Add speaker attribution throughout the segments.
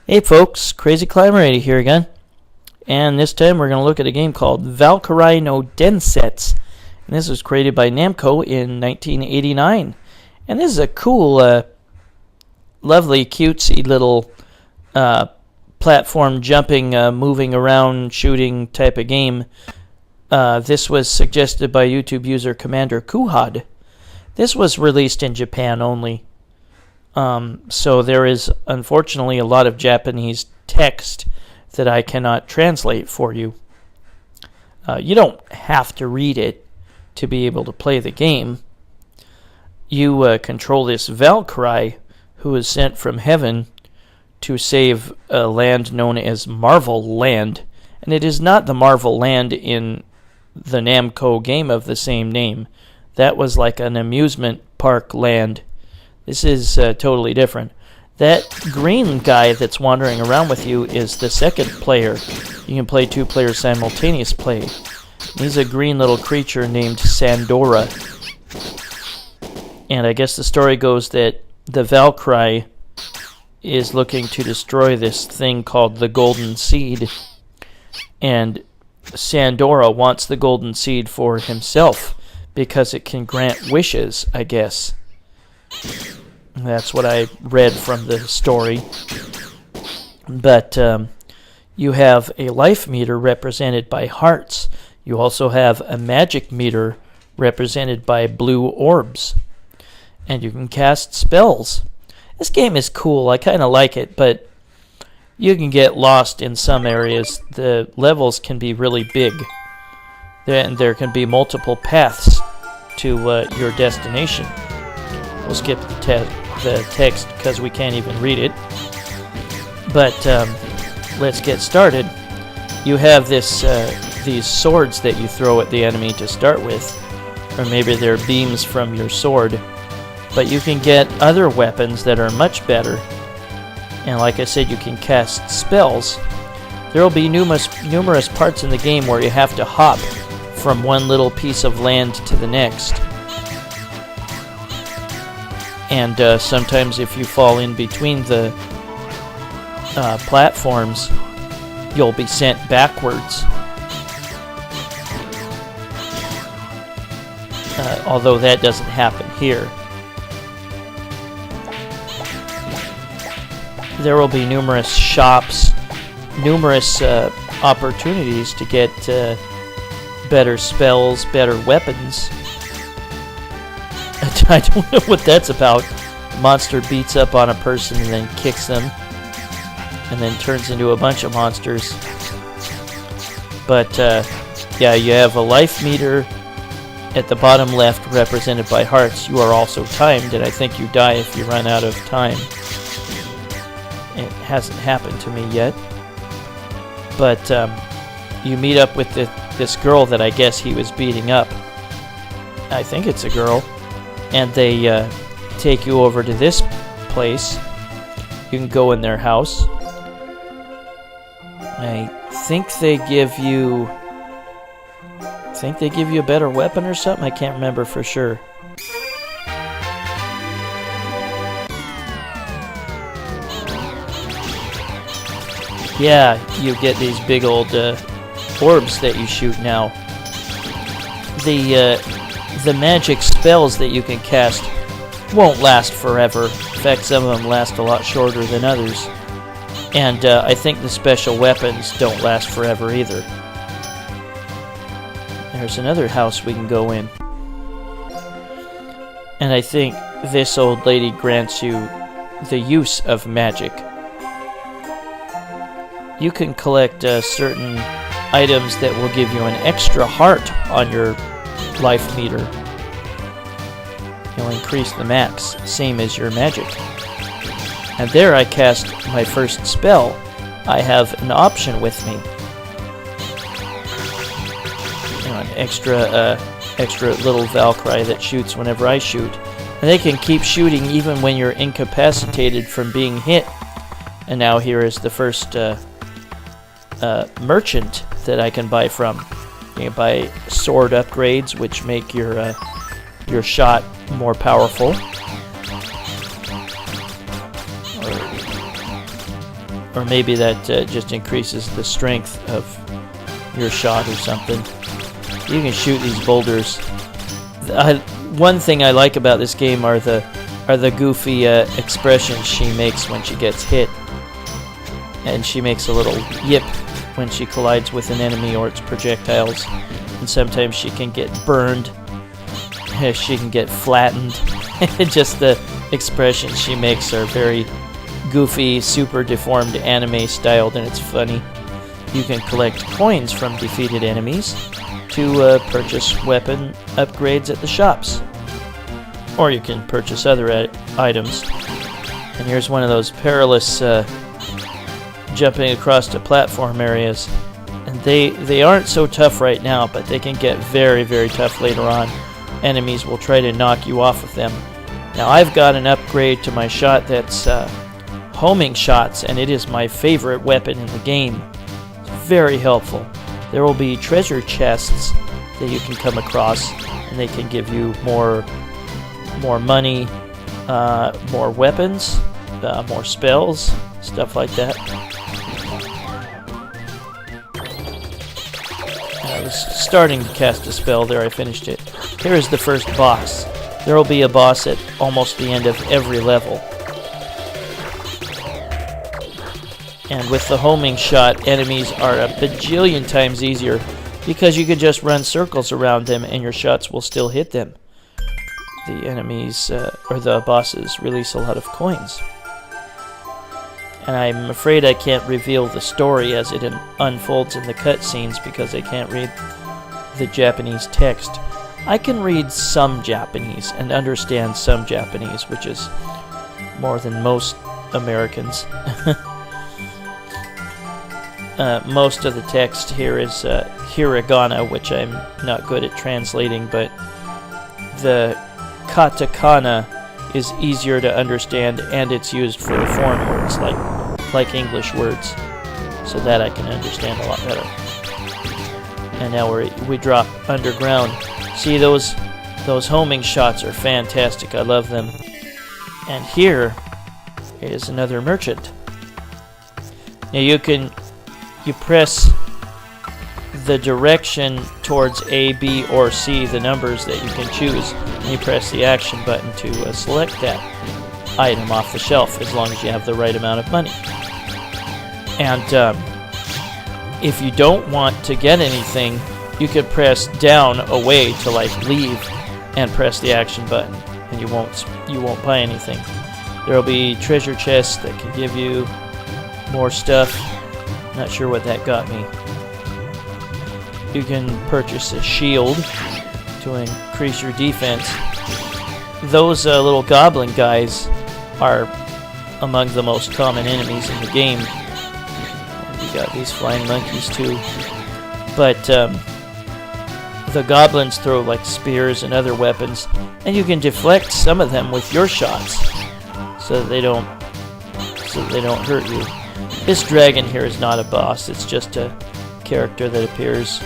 Speaker 1: Hey folks, Crazy Climber 80 here again, and this time we're going to look at a game called Valkyrie no Densetsu, and this was created by Namco in 1989, and this is a cool, lovely, cutesy little platform jumping, moving around, shooting type of game. This was suggested by YouTube user Commander QUUHOD. This was released in Japan only. So there is, unfortunately, a lot of Japanese text that I cannot translate for you. You don't have to read it to be able to play the game. You control this Valkyrie, who is sent from heaven to save a land known as Marvel Land. And it is not the Marvel Land in the Namco game of the same name. That was like an amusement park land. This is totally different. That green guy that's wandering around with you is the second player. You can play two players simultaneous play. He's a green little creature named Sandora. And I guess the story goes that the Valkyrie is looking to destroy this thing called the Golden Seed. And Sandora wants the Golden Seed for himself because it can grant wishes, I guess. That's what I read from the story. But you have a life meter represented by hearts. You also have a magic meter represented by blue orbs. And you can cast spells. This game is cool. I kind of like it, but you can get lost in some areas. The levels can be really big. There can be multiple paths to your destination. We'll skip the text because we can't even read it. But let's get started. You have these swords that you throw at the enemy to start with, or maybe they're beams from your sword. But you can get other weapons that are much better. And like I said, you can cast spells. There will be numerous parts in the game where you have to hop from one little piece of land to the next. And sometimes if you fall in between the platforms, you'll be sent backwards. Although that doesn't happen here. There will be numerous shops, numerous opportunities to get better spells, better weapons. I don't know what that's about. The monster beats up on a person and then kicks them, and then turns into a bunch of monsters. But yeah, you have a life meter at the bottom left represented by hearts. You are also timed, and I think you die if you run out of time. It hasn't happened to me yet. But you meet up with this girl that I guess he was beating up. I think it's a girl. And they take you over to this place. You can go in their house. I think they give you a better weapon or something. I can't remember for sure. Yeah, you get these big old orbs that you shoot now. The magic spells that you can cast won't last forever. In fact, some of them last a lot shorter than others. And I think the special weapons don't last forever either. There's another house we can go in. And I think this old lady grants you the use of magic. You can collect certain items that will give you an extra heart on your life meter. You'll increase the max, same as your magic. And there I cast my first spell. I have an option with me. An extra little Valkyrie that shoots whenever I shoot. And they can keep shooting even when you're incapacitated from being hit. And now here is the first merchant that I can buy from. You can buy sword upgrades, which make your shot more powerful. Or maybe that just increases the strength of your shot or something. You can shoot these boulders. One thing I like about this game are the goofy expressions she makes when she gets hit. And she makes a little yip when she collides with an enemy or its projectiles. And sometimes she can get burned. She can get flattened. Just the expressions she makes are very goofy, super deformed anime styled, and it's funny. You can collect coins from defeated enemies to purchase weapon upgrades at the shops. Or you can purchase other items. And here's one of those perilous jumping across the platform areas. And they aren't so tough right now, but they can get very, very tough later on. Enemies will try to knock you off of them. Now I've got an upgrade to my shot that's homing shots, and it is my favorite weapon in the game. It's very helpful. There will be treasure chests that you can come across, and they can give you more money, more weapons, more spells, stuff like that. I was starting to cast a spell there, I finished it. Here is the first boss. There will be a boss at almost the end of every level. And with the homing shot, enemies are a bajillion times easier because you can just run circles around them and your shots will still hit them. The enemies, or the bosses, release a lot of coins. And I'm afraid I can't reveal the story as it unfolds in the cutscenes because I can't read the Japanese text. I can read some Japanese and understand some Japanese, which is more than most Americans. Most of the text here is hiragana, which I'm not good at translating, but the katakana is easier to understand, and it's used for the foreign words like English words, so that I can understand a lot better. And now we drop underground. See, those homing shots are fantastic. I love them. And here is another merchant. Now you press the direction towards A, B, or C, the numbers that you can choose, and you press the action button to select that item off the shelf, as long as you have the right amount of money. And if you don't want to get anything, you could press down away to leave, and press the action button, and you won't buy anything. There will be treasure chests that can give you more stuff. Not sure what that got me. You can purchase a shield to increase your defense. Those little goblin guys are among the most common enemies in the game. You got these flying monkeys too. But the goblins throw spears and other weapons, and you can deflect some of them with your shots so that they don't hurt you. This dragon here is not a boss, it's just a character that appears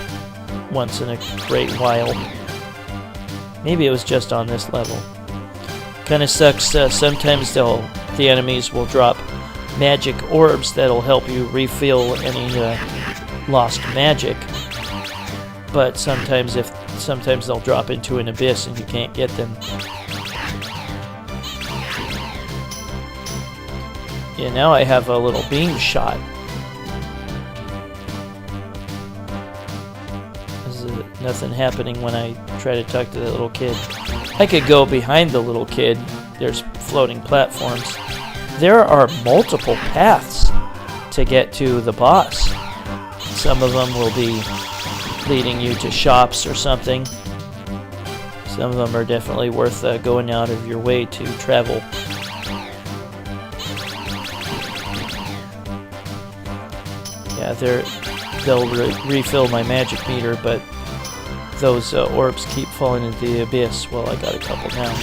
Speaker 1: once in a great while. Maybe it was just on this level. Kinda sucks, sometimes the enemies will drop magic orbs that'll help you refill any lost magic. But sometimes they'll drop into an abyss and you can't get them. Yeah, now I have a little beam shot. There's nothing happening when I try to talk to that little kid. I could go behind the little kid. There's floating platforms. There are multiple paths to get to the boss. Some of them will be leading you to shops or something. Some of them are definitely worth going out of your way to travel. Yeah, they'll refill my magic meter, but those orbs keep falling into the abyss. Well, I got a couple now.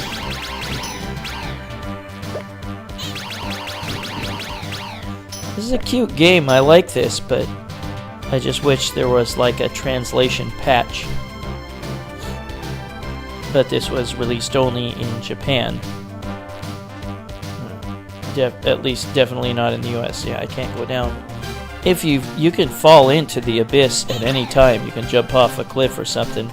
Speaker 1: This is a cute game. I like this, but I just wish there was a translation patch. But this was released only in Japan. At least definitely not in the US. Yeah, I can't go down. If you can fall into the abyss at any time. You can jump off a cliff or something.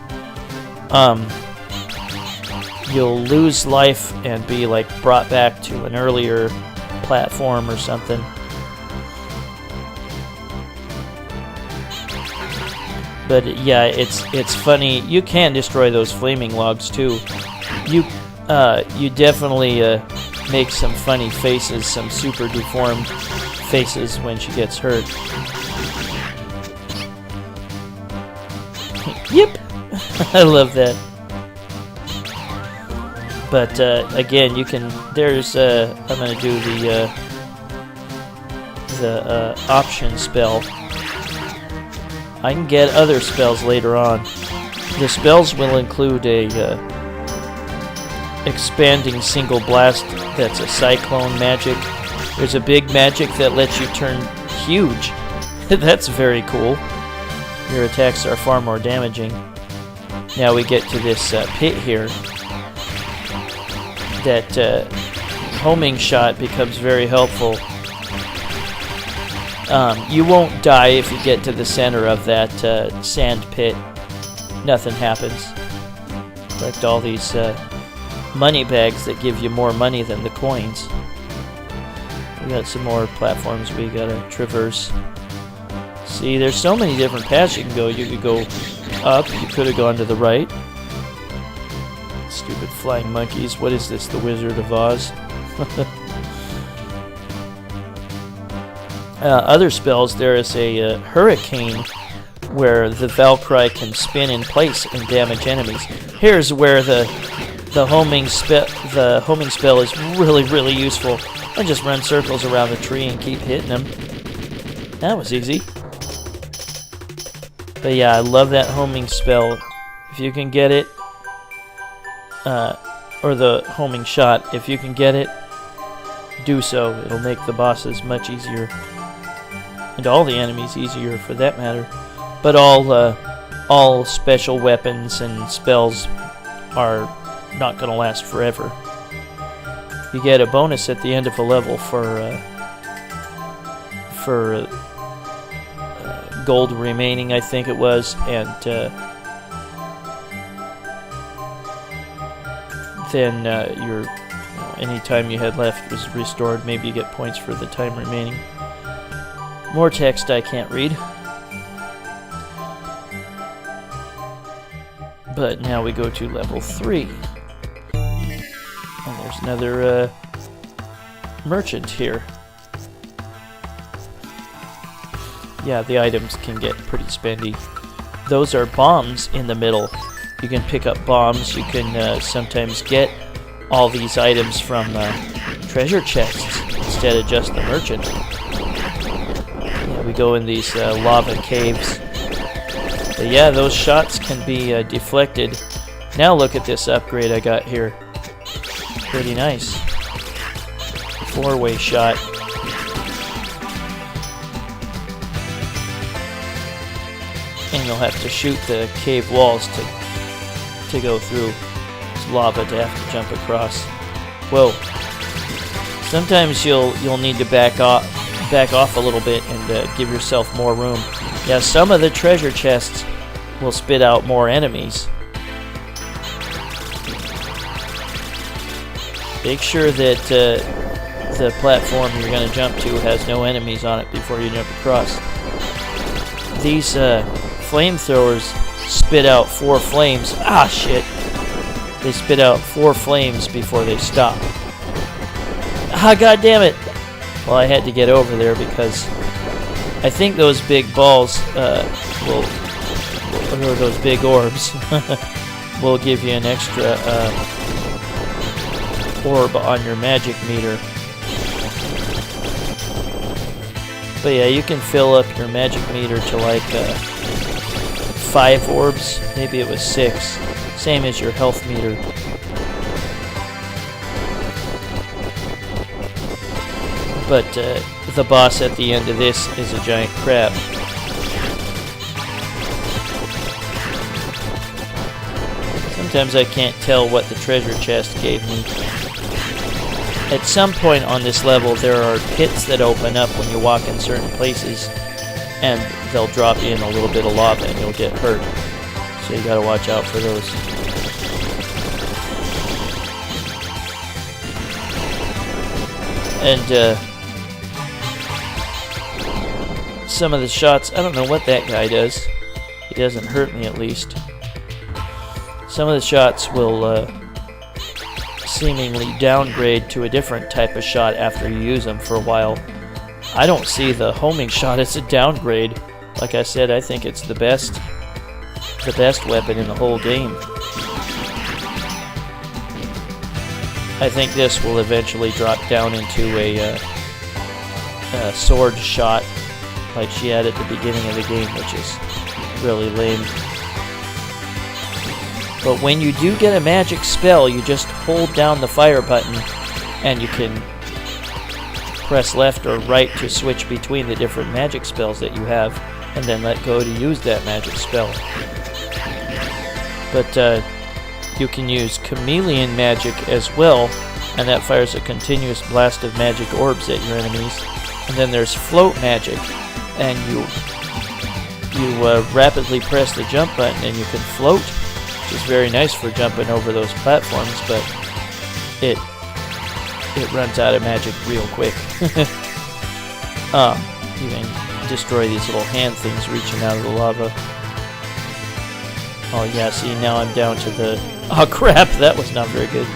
Speaker 1: You'll lose life and be like brought back to an earlier platform or something. But yeah, it's funny. You can destroy those flaming logs too. You definitely make some funny faces, some super deformed faces when she gets hurt. Yep, I love that. But again, you can. There's I'm gonna do the option spell. I can get other spells later on. The spells will include a expanding single blast that's a cyclone magic. There's a big magic that lets you turn huge. That's very cool. Your attacks are far more damaging. Now we get to this pit here. That homing shot becomes very helpful. You won't die if you get to the center of that sand pit. Nothing happens. Collect all these money bags that give you more money than the coins. We got some more platforms we gotta traverse. See, there's so many different paths you can go. You could go up, you could have gone to the right. Stupid flying monkeys. What is this, the Wizard of Oz? Other spells, there is a hurricane where the Valkyrie can spin in place and damage enemies. Here's where the homing spell is really useful. I just run circles around the tree and keep hitting them. That was easy. But yeah, I love that homing spell. If you can get it, or the homing shot, if you can get it, do so. It'll make the bosses much easier. And all the enemies easier for that matter. But all special weapons and spells are not going to last forever. You get a bonus at the end of a level for gold remaining, I think it was, and then your any time you had left was restored. Maybe you get points for the time remaining. More text I can't read. But now we go to level 3. And there's another merchant here. Yeah, the items can get pretty spendy. Those are bombs in the middle. You can pick up bombs. You can sometimes get all these items from treasure chests instead of just the merchant. Yeah, we go in these lava caves. But yeah, those shots can be deflected. Now look at this upgrade I got here. Pretty nice. 4-way shot. And you'll have to shoot the cave walls to go through. It's lava to have to jump across. Whoa. Sometimes you'll need to back off a little bit and give yourself more room. Yeah, some of the treasure chests will spit out more enemies. Make sure that the platform you're going to jump to has no enemies on it before you jump across. These flamethrowers spit out 4 flames. Ah, shit. They spit out 4 flames before they stop. Ah, god damn it. Well, I had to get over there because I think those big balls or those big orbs will give you an extra orb on your magic meter. But yeah, you can fill up your magic meter to like 5 orbs. Maybe it was 6. Same as your health meter. But the boss at the end of this is a giant crab. Sometimes I can't tell what the treasure chest gave me. At some point on this level, there are pits that open up when you walk in certain places, and they'll drop in a little bit of lava and you'll get hurt. So you gotta watch out for those. And some of the shots, I don't know what that guy does. He doesn't hurt me, at least. Some of the shots will seemingly downgrade to a different type of shot after you use them for a while. I don't see the homing shot as a downgrade. Like I said, I think it's the best weapon in the whole game. I think this will eventually drop down into a sword shot like she had at the beginning of the game, which is really lame. But when you do get a magic spell, you just hold down the fire button and you can press left or right to switch between the different magic spells that you have, and then let go to use that magic spell. But you can use chameleon magic as well, and that fires a continuous blast of magic orbs at your enemies. And then there's float magic, and you rapidly press the jump button and you can float, which is very nice for jumping over those platforms, but it runs out of magic real quick. You can destroy these little hand things reaching out of the lava. Oh yeah, see, now I'm down to the... Oh crap, that was not very good.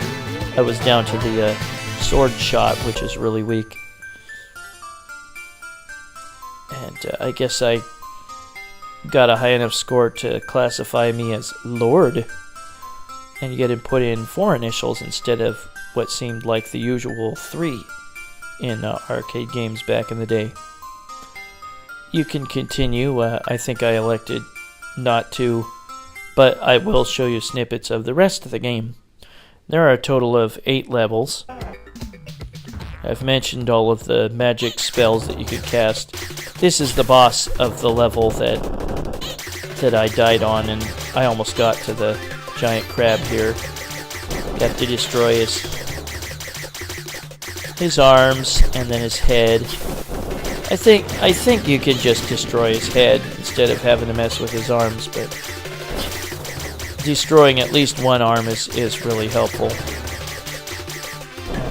Speaker 1: I was down to the sword shot, which is really weak. And I guess I got a high enough score to classify me as Lord. And you get to put in 4 initials instead of what seemed like the usual 3 in arcade games back in the day. You can continue. I think I elected not to, but I will show you snippets of the rest of the game. There are a total of 8 levels. I've mentioned all of the magic spells that you could cast. This is the boss of the level that I died on, and I almost got to the giant crab here. You have to destroy his arms and then his head. I think you can just destroy his head instead of having to mess with his arms, but destroying at least one arm is really helpful.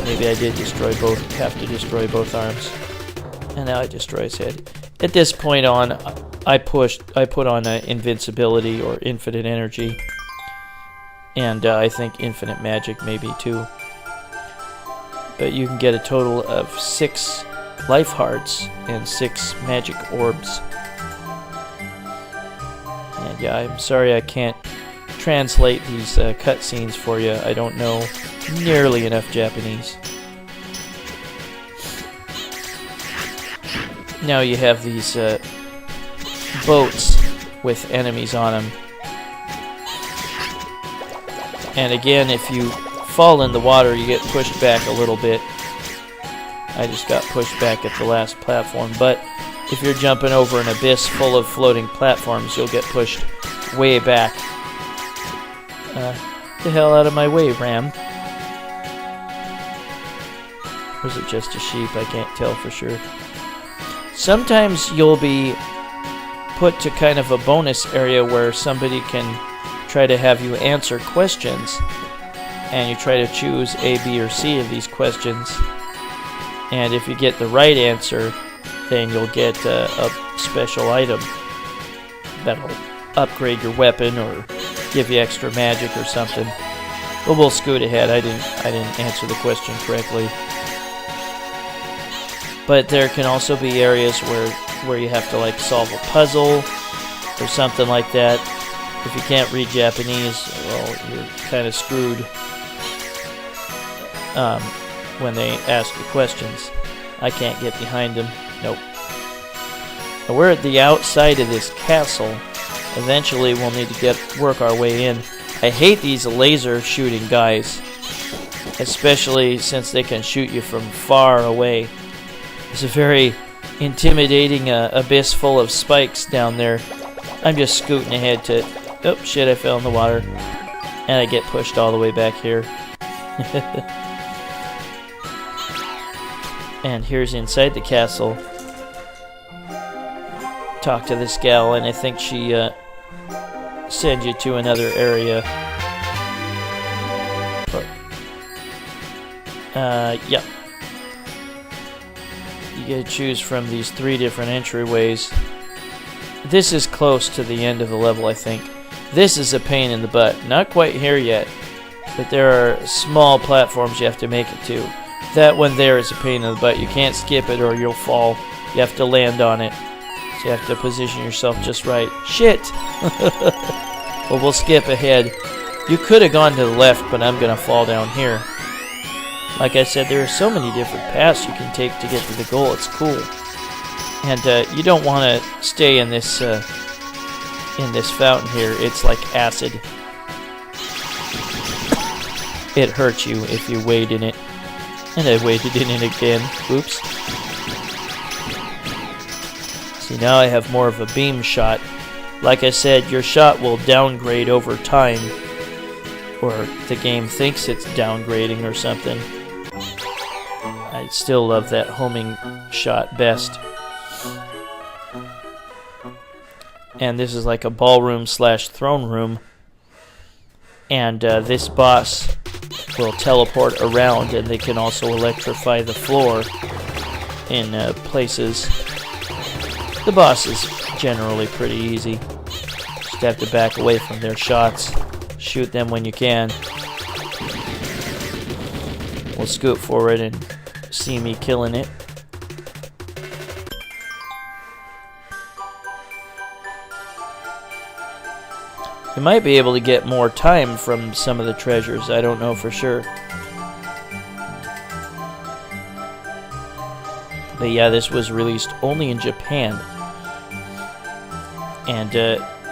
Speaker 1: Maybe I did have to destroy both arms. And now I destroy his head. At this point on, I put on invincibility or infinite energy. And I think infinite magic maybe too. But you can get a total of 6 life hearts and 6 magic orbs. And yeah, I'm sorry I can't translate these cutscenes for you. I don't know nearly enough Japanese. Now you have these boats with enemies on them. And again, if you fall in the water, you get pushed back a little bit. I just got pushed back at the last platform, but if you're jumping over an abyss full of floating platforms, you'll get pushed way back. The hell out of my way, Ram. Or is it just a sheep? I can't tell for sure. Sometimes you'll be put to kind of a bonus area where somebody can try to have you answer questions, and you try to choose A, B, or C of these questions, and if you get the right answer, then you'll get a special item that'll upgrade your weapon or give you extra magic or something. But we'll scoot ahead. I didn't answer the question correctly. But there can also be areas where you have to like solve a puzzle or something like that. If you can't read Japanese, well, you're kind of screwed when they ask you questions. I can't get behind them. Nope. Now we're at the outside of this castle. Eventually we'll need to work our way in. I hate these laser shooting guys, especially since they can shoot you from far away. There's a very intimidating abyss full of spikes down there. I'm just scooting ahead to... Oh, shit, I fell in the water. And I get pushed all the way back here. And here's inside the castle. Talk to this gal, and I think she sends you to another area. Yep. You gotta choose from these 3 different entryways. This is close to the end of the level, I think. This is a pain in the butt. Not quite here yet, but there are small platforms you have to make it to. That one there is a pain in the butt. You can't skip it or you'll fall. You have to land on it. So you have to position yourself just right. Shit! Well, we'll skip ahead. You could have gone to the left, but I'm gonna fall down here. Like I said, there are so many different paths you can take to get to the goal. It's cool. And you don't want to stay in this fountain here. It's like acid. It hurts you if you wade in it. And I waded in it again. Oops. See, now I have more of a beam shot. Like I said, your shot will downgrade over time. Or the game thinks it's downgrading or something. I still love that homing shot best. And this is like a ballroom slash throne room. And this boss will teleport around, and they can also electrify the floor in places. The boss is generally pretty easy. Just have to back away from their shots. Shoot them when you can. We'll scoot forward and see me killing it. You might be able to get more time from some of the treasures. I don't know for sure. But yeah, this was released only in Japan. And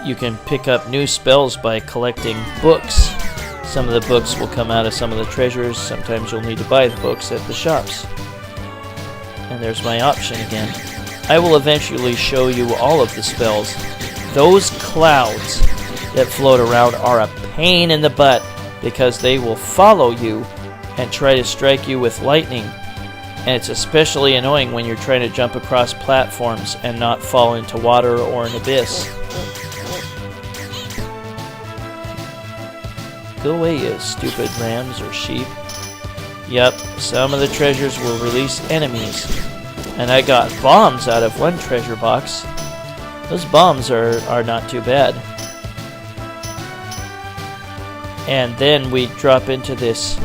Speaker 1: you can pick up new spells by collecting books. Some of the books will come out of some of the treasures. Sometimes you'll need to buy the books at the shops. And there's my option again. I will eventually show you all of the spells. Those clouds that float around are a pain in the butt because they will follow you and try to strike you with lightning. And it's especially annoying when you're trying to jump across platforms and not fall into water or an abyss. Go away, you stupid rams or sheep. Yep, some of the treasures will release enemies. And I got bombs out of one treasure box. Those bombs are not too bad. And then we drop into this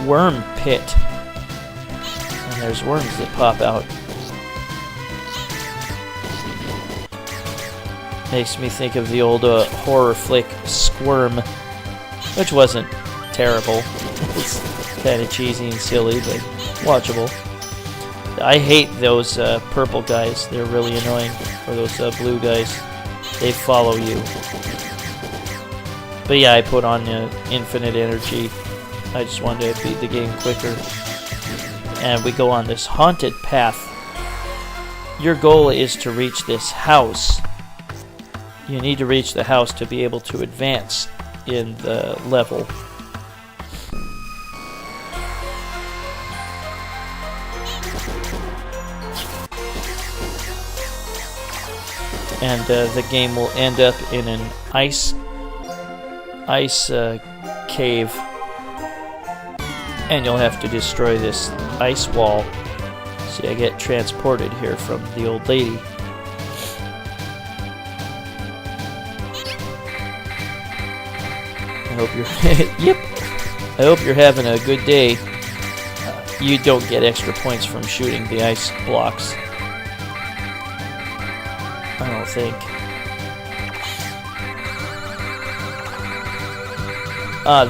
Speaker 1: worm pit. And there's worms that pop out. Makes me think of the old horror flick Squirm, which wasn't terrible. It's kind of cheesy and silly, but watchable. I hate those purple guys. They're really annoying. Or those blue guys. They follow you. But yeah, I put on infinite energy. I just wanted to beat the game quicker. And we go on this haunted path. Your goal is to reach this house. You need to reach the house to be able to advance in the level. And the game will end up in an ice cave, and you'll have to destroy this ice wall. See, I get transported here from the old lady. I hope you're yep. I hope you're having a good day. You don't get extra points from shooting the ice blocks. I don't think.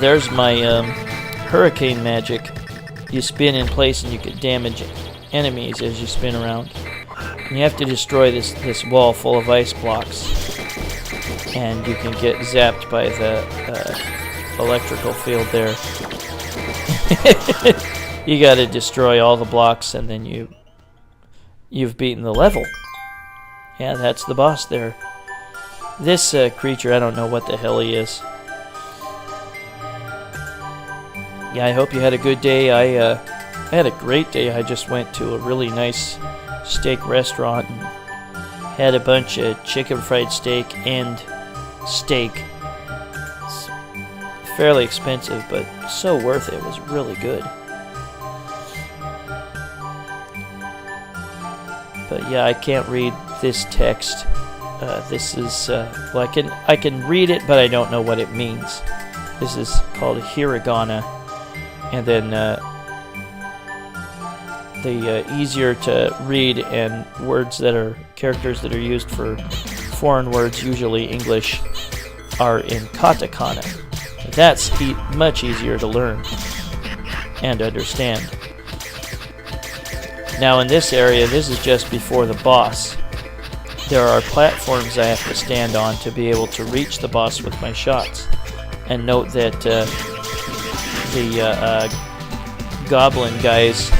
Speaker 1: There's my hurricane magic. You spin in place and you can damage enemies as you spin around. And you have to destroy this wall full of ice blocks. And you can get zapped by the electrical field there. You gotta destroy all the blocks and then you've beaten the level. Yeah, that's the boss there. This creature, I don't know what the hell he is. Yeah, I hope you had a good day. I I had a great day. I just went to a really nice steak restaurant and had a bunch of chicken fried steak and steak. It's fairly expensive, but so worth it. It was really good. But yeah, I can't read this text. This is well, I can read it, but I don't know what it means. This is called hiragana, and then the easier to read and words that are characters that are used for foreign words, usually English, are in katakana. That's much easier to learn and understand. Now in this area, this is just before the boss. There are platforms I have to stand on to be able to reach the boss with my shots. And note that the goblin guys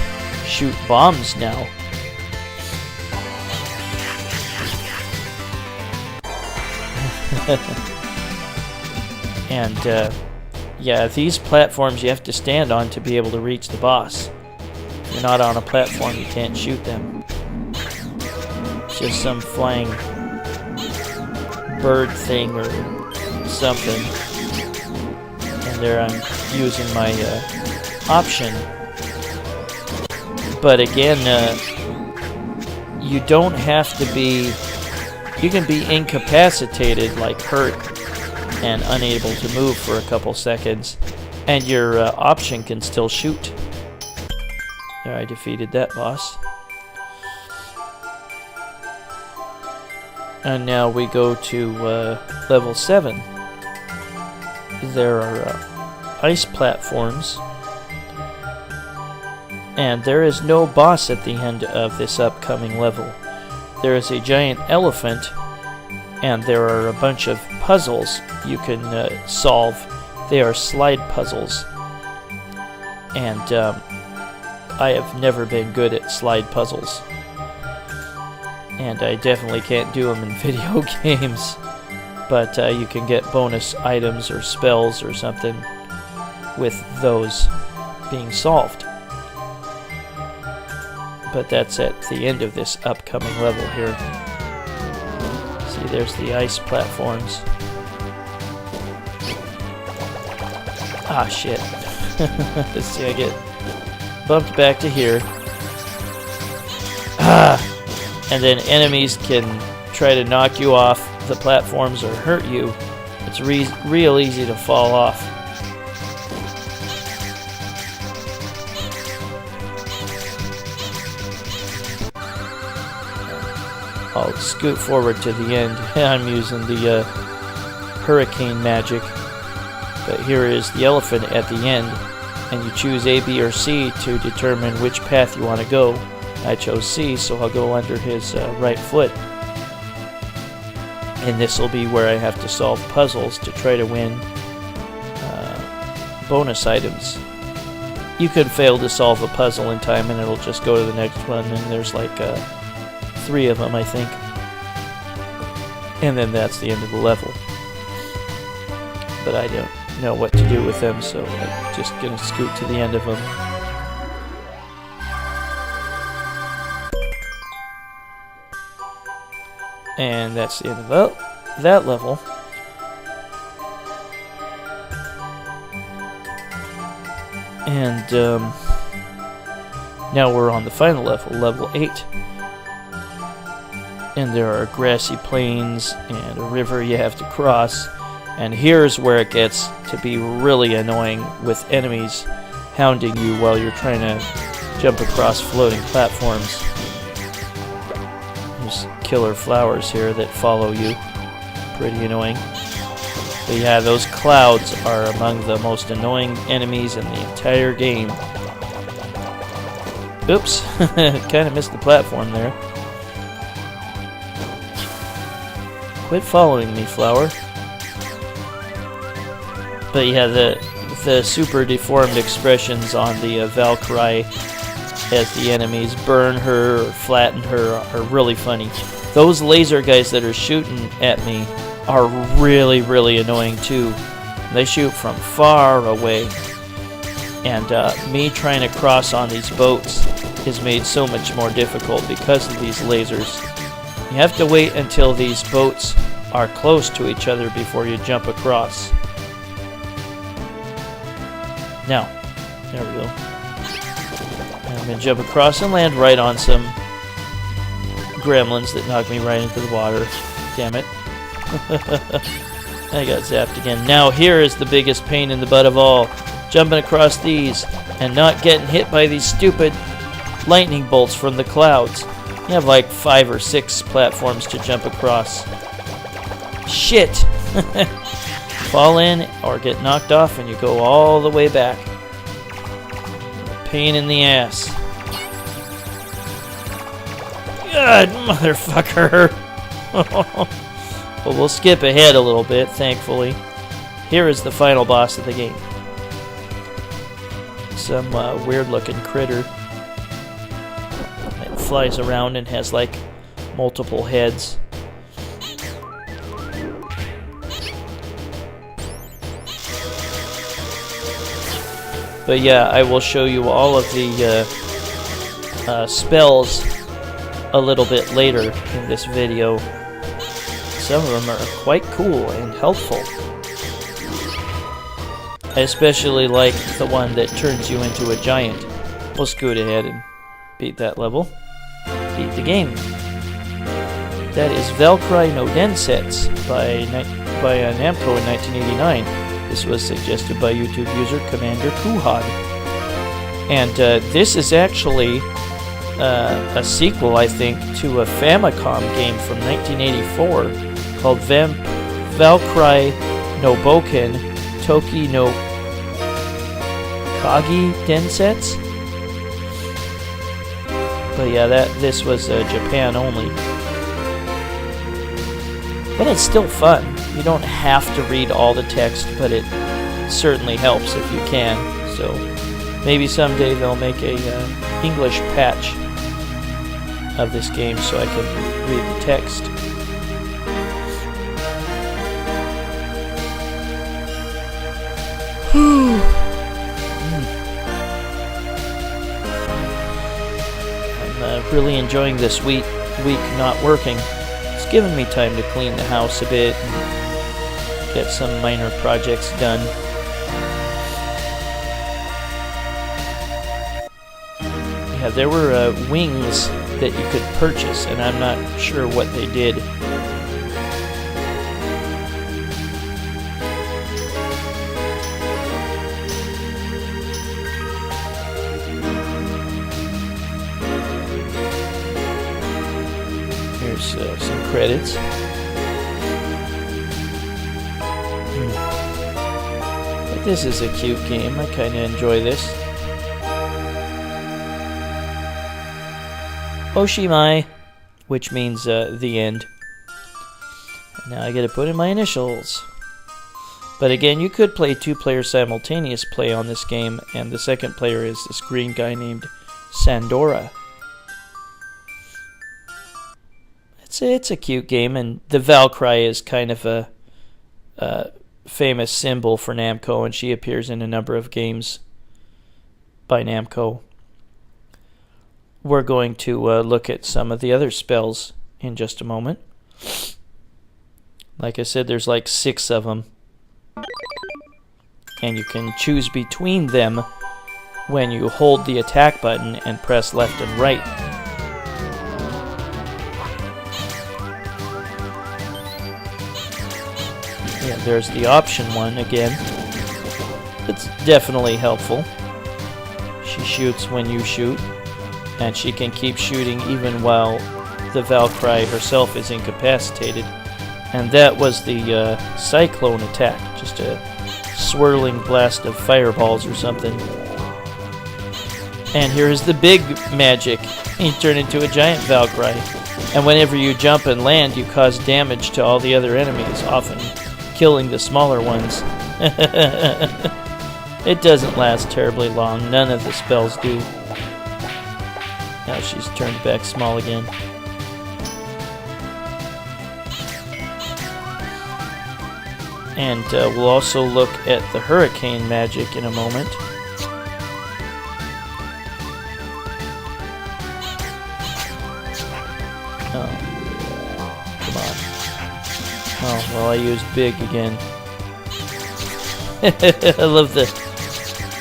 Speaker 1: shoot bombs now. And yeah, these platforms you have to stand on to be able to reach the boss. If you're not on a platform, you can't shoot them. It's just some flying bird thing or something. And there I'm using my option. But again, you don't have to be... You can be incapacitated, like hurt and unable to move for a couple seconds, and your option can still shoot. There, I defeated that boss. And now we go to level 7. There are ice platforms, and there is no boss at the end of this upcoming level. There is a giant elephant, and there are a bunch of puzzles you can solve. They are slide puzzles, and I have never been good at slide puzzles, and I definitely can't do them in video games. But you can get bonus items or spells or something with those being solved. But that's at the end of this upcoming level here. See, there's the ice platforms. Ah, shit. Let's see, I get bumped back to here. Ah! And then enemies can try to knock you off the platforms or hurt you. It's real easy to fall off. I'll scoot forward to the end. I'm using the hurricane magic. But here is the elephant at the end, and you choose A, B, or C to determine which path you want to go. I chose C, so I'll go under his right foot. And this will be where I have to solve puzzles to try to win bonus items. You could fail to solve a puzzle in time and it'll just go to the next one, and there's like 3 of them, I think. And then that's the end of the level. But I don't know what to do with them, so I'm just gonna scoot to the end of them. And that's the end of that level. And now we're on the final level, level 8. And there are grassy plains and a river you have to cross. And here's where it gets to be really annoying with enemies hounding you while you're trying to jump across floating platforms. There's killer flowers here that follow you. Pretty annoying. But yeah, those clouds are among the most annoying enemies in the entire game. Oops, kind of missed the platform there. Quit following me, flower. But yeah, the super-deformed expressions on the Valkyrie as the enemies burn her or flatten her are really funny. Those laser guys that are shooting at me are really, really annoying too. They shoot from far away. And me trying to cross on these boats is made so much more difficult because of these lasers. You have to wait until these boats are close to each other before you jump across. Now, there we go. And I'm going to jump across and land right on some gremlins that knocked me right into the water. Damn it. I got zapped again. Now here is the biggest pain in the butt of all. Jumping across these and not getting hit by these stupid lightning bolts from the clouds. You have like 5 or 6 platforms to jump across. Shit! Fall in or get knocked off and you go all the way back. Pain in the ass. God, motherfucker! Well, we'll skip ahead a little bit, thankfully. Here is the final boss of the game. Some weird-looking critter that flies around and has like multiple heads. But yeah, I will show you all of the spells a little bit later in this video. Some of them are quite cool and helpful. I especially like the one that turns you into a giant. We'll scoot ahead and beat that level. Beat the game. That is Valkyrie no Densetsu by Namco in 1989. This was suggested by YouTube user Commander QUUHOD. And this is actually a sequel, I think, to a Famicom game from 1984 called Valkyrie no Boken Toki no Kagi Densetsu. But yeah, this was Japan only. But it's still fun. You don't have to read all the text, but it certainly helps if you can. So maybe someday they'll make a English patch of this game so I can read the text. I'm really enjoying this week not working. It's given me time to clean the house a bit and get some minor projects done. Yeah, there were wings that you could purchase, and I'm not sure what they did. Some credits. But this is a cute game. I kind of enjoy this. Oshimai, which means the end. Now I gotta put in my initials. But again, you could play 2-player simultaneous play on this game, and the second player is this green guy named Sandora. It's a cute game, and the Valkyrie is kind of a famous symbol for Namco, and she appears in a number of games by Namco. We're going to look at some of the other spells in just a moment. Like I said, there's like 6 of them, and you can choose between them when you hold the attack button and press left and right. Yeah, there's the option one again. It's definitely helpful. She shoots when you shoot, and she can keep shooting even while the Valkyrie herself is incapacitated. And that was the cyclone attack, just a swirling blast of fireballs or something. And here's the big magic. You turn into a giant Valkyrie. And whenever you jump and land, you cause damage to all the other enemies, often killing the smaller ones. It doesn't last terribly long. None of the spells do. Now she's turned back small again. And we'll also look at the hurricane magic in a moment. Come on. Oh, well, I used big again. I love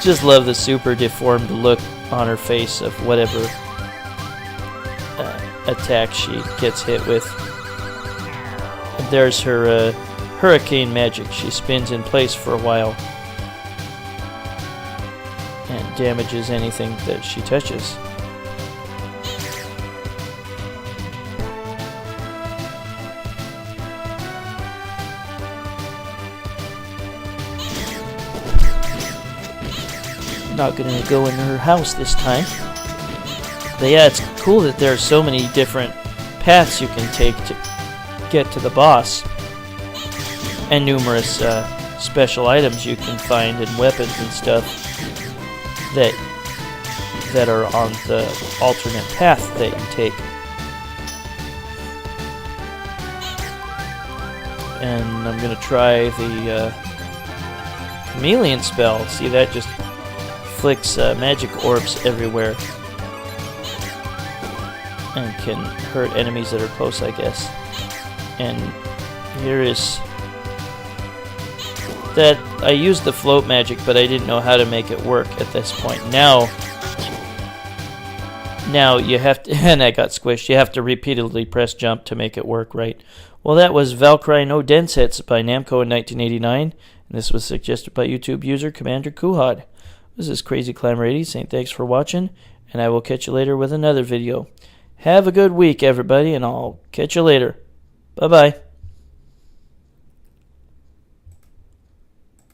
Speaker 1: just love the super deformed look on her face of whatever attack she gets hit with. And there's her hurricane magic. She spins in place for a while and damages anything that she touches. Not gonna go in her house this time. But yeah, it's cool that there are so many different paths you can take to get to the boss, and numerous special items you can find and weapons and stuff that are on the alternate path that you take. And I'm gonna try the chameleon spell. See, that just flicks magic orbs everywhere and can hurt enemies that are close, I guess. And here is that I used the float magic, but I didn't know how to make it work at this point. Now you have to, and I got squished, you have to repeatedly press jump to make it work right. Well, that was Valkyrie no Densetsu by Namco in 1989, and this was suggested by YouTube user Commander QUUHOD. This is Crazy Climber 80 saying thanks for watching, and I will catch you later with another video. Have a good week, everybody, and I'll catch you later. Bye-bye.